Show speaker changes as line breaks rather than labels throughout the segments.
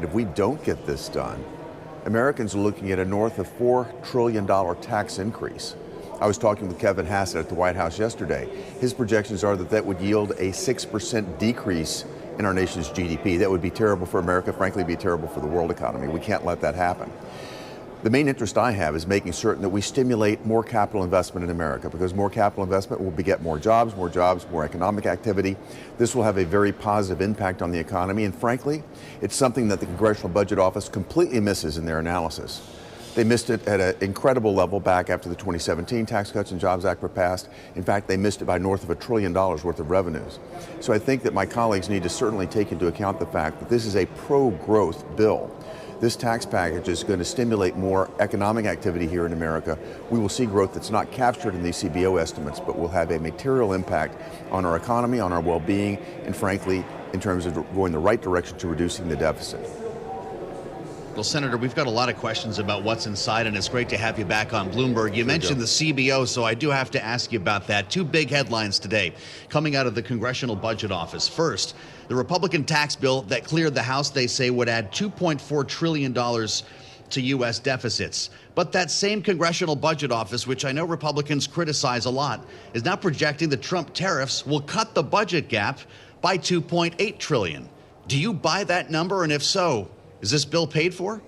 If we don't get this done, Americans are looking at a north of $4 trillion tax increase. I was talking with Kevin Hassett at the White House yesterday. His projections are that that would yield a 6% decrease in our nation's GDP. That would be terrible for America, frankly, be terrible for the world economy. We can't let that happen. The main interest I have is making certain that we stimulate more capital investment in America, because more capital investment will beget more jobs, more economic activity. This will have a very positive impact on the economy, and frankly, it's something that the Congressional Budget Office completely misses in their analysis. They missed it at an incredible level back after the 2017 Tax Cuts and Jobs Act were passed. In fact, they missed it by north of $1 trillion worth of revenues. So I think that my colleagues need to certainly take into account the fact that this is a pro-growth bill. This tax package is going to stimulate more economic activity here in America. We will see growth that's not captured in these CBO estimates, but will have a material impact on our economy, on our well-being, and frankly, in terms of going the right direction to reducing the deficit.
Well, Senator, we've got a lot of questions about what's inside, and it's great to have you back on Bloomberg. You mentioned the CBO, so I do have to ask you about that. Two big headlines today coming out of the Congressional Budget Office. First, the Republican tax bill that cleared the House, they say, would add $2.4 trillion to U.S. deficits. But that same Congressional Budget Office, which I know Republicans criticize a lot, is now projecting the Trump tariffs will cut the budget gap by $2.8 trillion. Do you buy that number? And if so, is this bill paid for?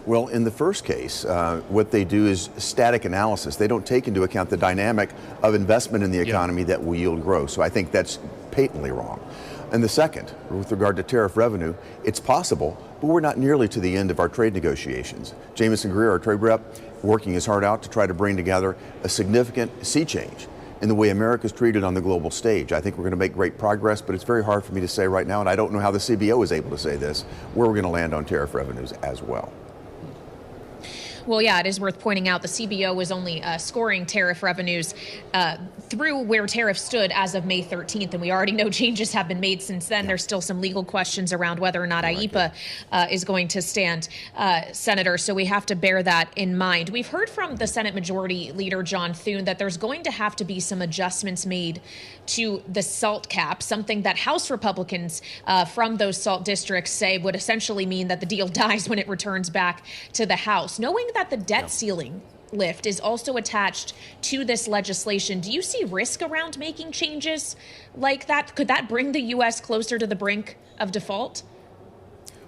Well, in the first case, what they do is static analysis. They don't take into account the dynamic of investment in the economy that will yield growth. So I think that's patently wrong. And the second, with regard to tariff revenue, it's possible, but we're not nearly to the end of our trade negotiations. Jamison Greer, our trade rep, working his heart out to try to bring together a significant sea change in the way America is treated on the global stage. I think we're going to make great progress, but it's very hard for me to say right now, and I don't know how the CBO is able to say this, where we're going to land on tariff revenues as well.
Well, yeah, it is worth pointing out the CBO was only scoring tariff revenues through where tariffs stood as of May 13th, and we already know changes have been made since then. There's still some legal questions around whether or not IEPA is going to stand, Senator, so we have to bear that in mind. We've heard from the Senate Majority Leader John Thune that there's going to have to be some adjustments made to the SALT cap, something that House Republicans from those SALT districts say would essentially mean that the deal dies when it returns back to the House. Knowing that the debt ceiling lift is also attached to this legislation, do you see risk around making changes like that? Could that bring the U.S. closer to the brink of default?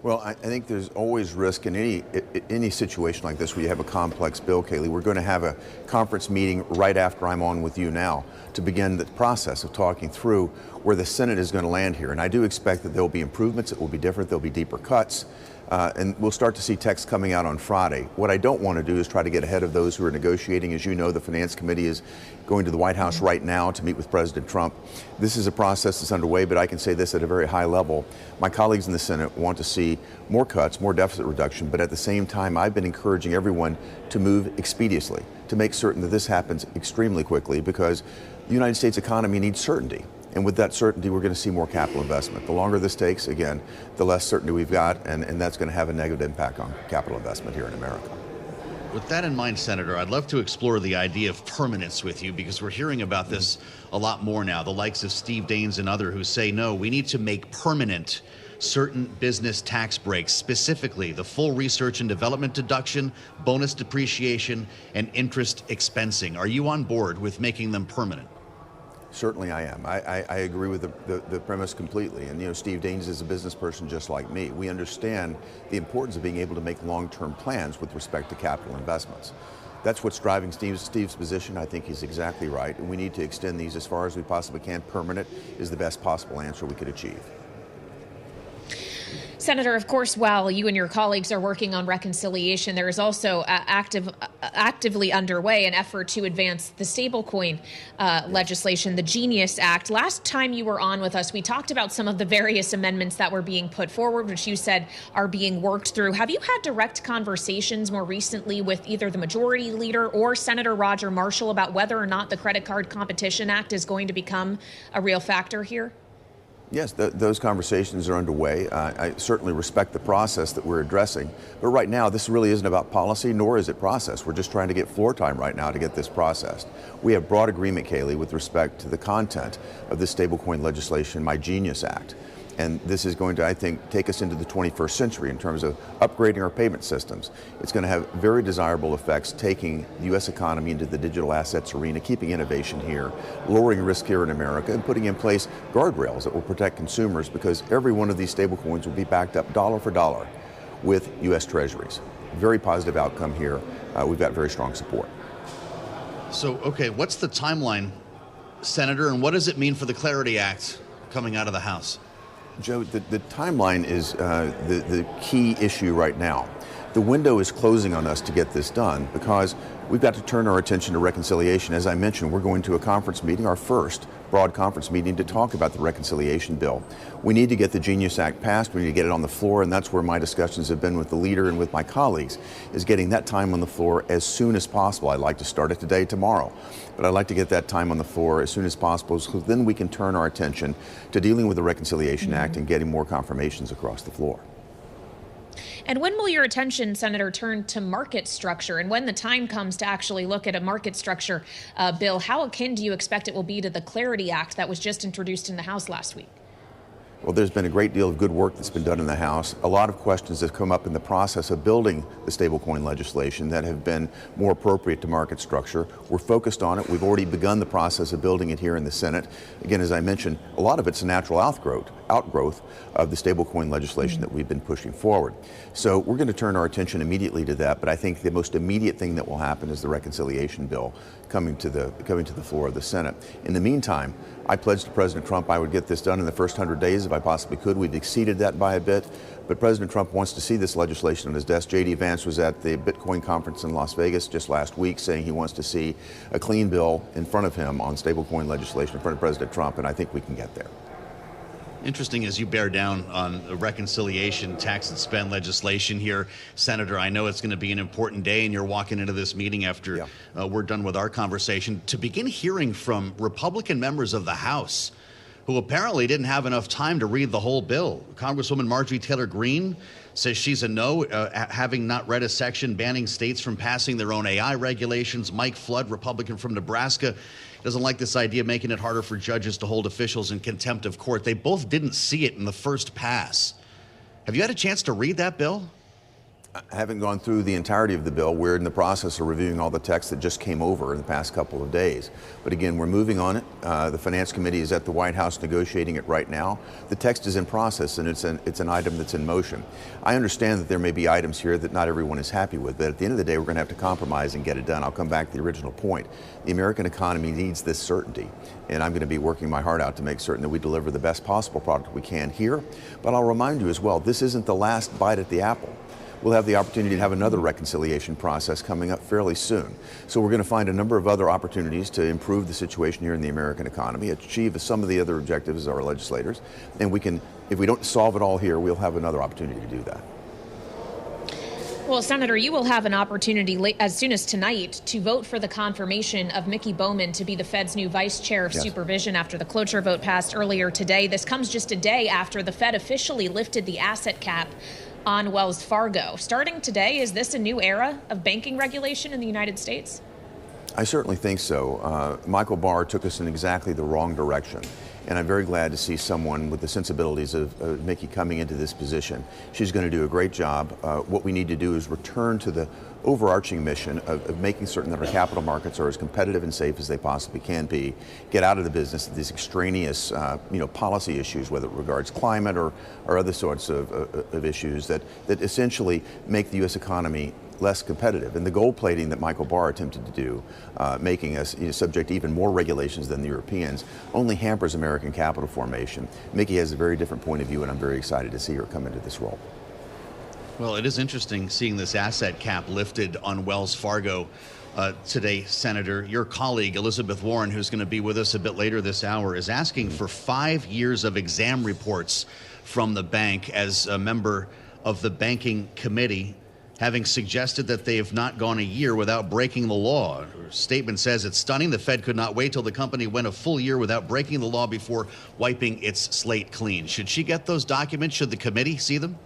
Well, I think there's always risk in any situation like this where you have a complex bill, Kayleigh. We're going to have a conference meeting right after I'm on with you now to begin the process of talking through where the Senate is going to land here. And I do expect that there will be improvements. It will be different. There'll be deeper cuts. And we'll start to see text coming out on Friday. What I don't want to do is try to get ahead of those who are negotiating. As you know, the Finance Committee is going to the White House right now to meet with President Trump. This is a process that's underway, but I can say this at a very high level. My colleagues in the Senate want to see more cuts, more deficit reduction, but at the same time, I've been encouraging everyone to move expeditiously, to make certain that this happens extremely quickly, because the United States economy needs certainty. And with that certainty, we're going to see more capital investment. The longer this takes, again, the less certainty we've got, and that's going to have a negative impact on capital investment here in America.
With that in mind, Senator, I'd love to explore the idea of permanence with you, because we're hearing about this a lot more now. The likes of Steve Daines and others who say, no, we need to make permanent certain business tax breaks, specifically the full research and development deduction, bonus depreciation, and interest expensing. Are you on board with making them permanent?
Certainly I am. I agree with the premise completely. And, you know, Steve Daines is a business person just like me. We understand the importance of being able to make long-term plans with respect to capital investments. That's what's driving Steve's position. I think he's exactly right. And we need to extend these as far as we possibly can. Permanent is the best possible answer we could achieve.
Senator, of course, while you and your colleagues are working on reconciliation, there is also actively underway an effort to advance the stablecoin legislation, the Genius Act. Last time you were on with us, we talked about some of the various amendments that were being put forward, which you said are being worked through. Have you had direct conversations more recently with either the Majority Leader or Senator Roger Marshall about whether or not the Credit Card Competition Act is going to become a real factor here?
Yes, those conversations are underway. I certainly respect the process that we're addressing. But right now, this really isn't about policy, nor is it process. We're just trying to get floor time right now to get this processed. We have broad agreement, Kayleigh, with respect to the content of this stablecoin legislation, my Genius Act. And this is going to, I think, take us into the 21st century in terms of upgrading our payment systems. It's going to have very desirable effects, taking the U.S. economy into the digital assets arena, keeping innovation here, lowering risk here in America, and putting in place guardrails that will protect consumers, because every one of these stablecoins will be backed up dollar for dollar with U.S. Treasuries. Very positive outcome here. We've got very strong support.
So, okay, what's the timeline, Senator, and what does it mean for the Clarity Act coming out of the House?
Joe, the timeline is the key issue right now. The window is closing on us to get this done because we've got to turn our attention to reconciliation. As I mentioned, we're going to a conference meeting, our first broad conference meeting, to talk about the reconciliation bill. We need to get the Genius Act passed. We need to get it on the floor, and that's where my discussions have been with the leader and with my colleagues, is getting that time on the floor as soon as possible. I'd like to start it today, tomorrow, but I'd like to get that time on the floor as soon as possible, so then we can turn our attention to dealing with the Reconciliation Act and getting more confirmations across the floor.
And when will your attention, Senator, turn to market structure? And when the time comes to actually look at a market structure bill, how akin do you expect it will be to the Clarity Act that was just introduced in the House last week?
Well, there's been a great deal of good work that's been done in the House. A lot of questions have come up in the process of building the stablecoin legislation that have been more appropriate to market structure. We're focused on it. We've already begun the process of building it here in the Senate. Again, as I mentioned, a lot of it's a natural outgrowth of the stablecoin legislation that we've been pushing forward. So we're going to turn our attention immediately to that, but I think the most immediate thing that will happen is the reconciliation bill coming to the floor of the Senate. In the meantime, I pledged to President Trump I would get this done in the first 100 days if I possibly could. We've exceeded that by a bit, but President Trump wants to see this legislation on his desk. J.D. Vance was at the Bitcoin conference in Las Vegas just last week saying he wants to see a clean bill in front of him on stablecoin legislation in front of President Trump, and I think we can get there.
Interesting as you bear down on the reconciliation, tax and spend legislation here, Senator. I know it's going to be an important day, and you're walking into this meeting after we're done with our conversation to begin hearing from Republican members of the House who apparently didn't have enough time to read the whole bill. Congresswoman Marjorie Taylor Greene says she's a no, having not read a section banning states from passing their own AI regulations. Mike Flood, Republican from Nebraska, doesn't like this idea of making it harder for judges to hold officials in contempt of court. They both didn't see it in the first pass. Have you had a chance to read that bill?
I haven't gone through the entirety of the bill. We're in the process of reviewing all the text that just came over in the past couple of days. But again, we're moving on it. The Finance Committee is at the White House negotiating it right now. The text is in process, and it's an item that's in motion. I understand that there may be items here that not everyone is happy with, but at the end of the day, we're going to have to compromise and get it done. I'll come back to the original point. The American economy needs this certainty, and I'm going to be working my heart out to make certain that we deliver the best possible product we can here. But I'll remind you as well, this isn't the last bite at the apple. We'll have the opportunity to have another reconciliation process coming up fairly soon. So we're going to find a number of other opportunities to improve the situation here in the American economy, achieve some of the other objectives of our legislators, and we can, if we don't solve it all here, we'll have another opportunity to do that.
Well, Senator, you will have an opportunity as soon as tonight to vote for the confirmation of Mickey Bowman to be the Fed's new vice chair of supervision after the cloture vote passed earlier today. This comes just a day after the Fed officially lifted the asset cap on Wells Fargo. Starting today, is this a new era of banking regulation in the United States?
I certainly think so. Michael Barr took us in exactly the wrong direction. And I'm very glad to see someone with the sensibilities of Mickey coming into this position. She's going to do a great job. What we need to do is return to the overarching mission of making certain that our capital markets are as competitive and safe as they possibly can be. Get out of the business of these extraneous, policy issues, whether it regards climate or other sorts of issues that essentially make the U.S. economy less competitive. And the gold plating that Michael Barr attempted to do, making us subject to even more regulations than the Europeans, only hampers American capital formation. Mickey has a very different point of view, and I'm very excited to see her come into this role.
Well, it is interesting seeing this asset cap lifted on Wells Fargo today, Senator. Your colleague, Elizabeth Warren, who's going to be with us a bit later this hour, is asking for 5 years of exam reports from the bank as a member of the banking committee, having suggested that they have not gone a year without breaking the law. Her statement says it's stunning. The Fed could not wait till the company went a full year without breaking the law before wiping its slate clean. Should she get those documents? Should the committee see them?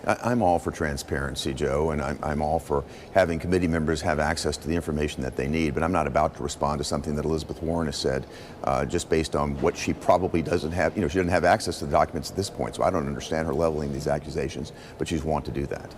I'm all for transparency, Joe, and I'm all for having committee members have access to the information that they need, but I'm not about to respond to something that Elizabeth Warren has said just based on what she probably doesn't have. She doesn't have access to the documents at this point, so I don't understand her leveling these accusations, but she's want to do that.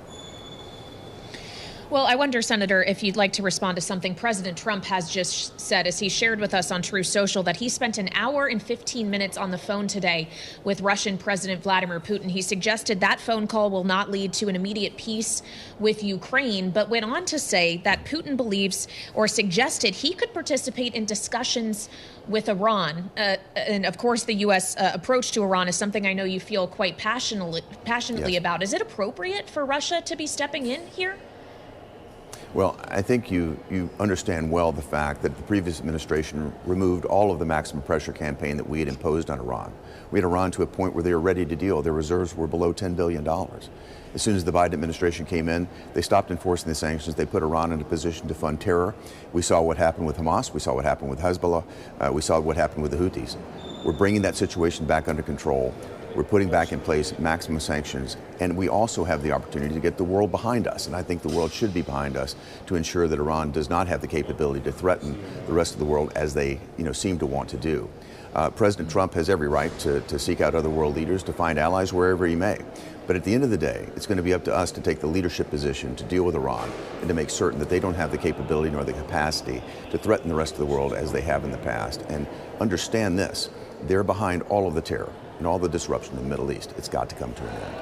Well, I wonder, Senator, if you'd like to respond to something President Trump has just said, as he shared with us on True Social, that he spent an hour and 15 minutes on the phone today with Russian President Vladimir Putin. He suggested that phone call will not lead to an immediate peace with Ukraine, but went on to say that Putin believes or suggested he could participate in discussions with Iran. And of course, the U.S. Approach to Iran is something I know you feel quite passionately
Yes.
about. Is it appropriate for Russia to be stepping in here?
Well, I think you understand well the fact that the previous administration removed all of the maximum pressure campaign that we had imposed on Iran. We had Iran to a point where they were ready to deal. Their reserves were below $10 billion. As soon as the Biden administration came in, they stopped enforcing the sanctions. They put Iran in a position to fund terror. We saw what happened with Hamas. We saw what happened with Hezbollah. We saw what happened with the Houthis. We're bringing that situation back under control. We're putting back in place maximum sanctions, and we also have the opportunity to get the world behind us, and I think the world should be behind us to ensure that Iran does not have the capability to threaten the rest of the world as they seem to want to do. President Trump has every right to seek out other world leaders, to find allies wherever he may. But at the end of the day, it's going to be up to us to take the leadership position to deal with Iran and to make certain that they don't have the capability nor the capacity to threaten the rest of the world as they have in the past. And understand this, they're behind all of the terror and all the disruption in the Middle East. It's got to come to an end.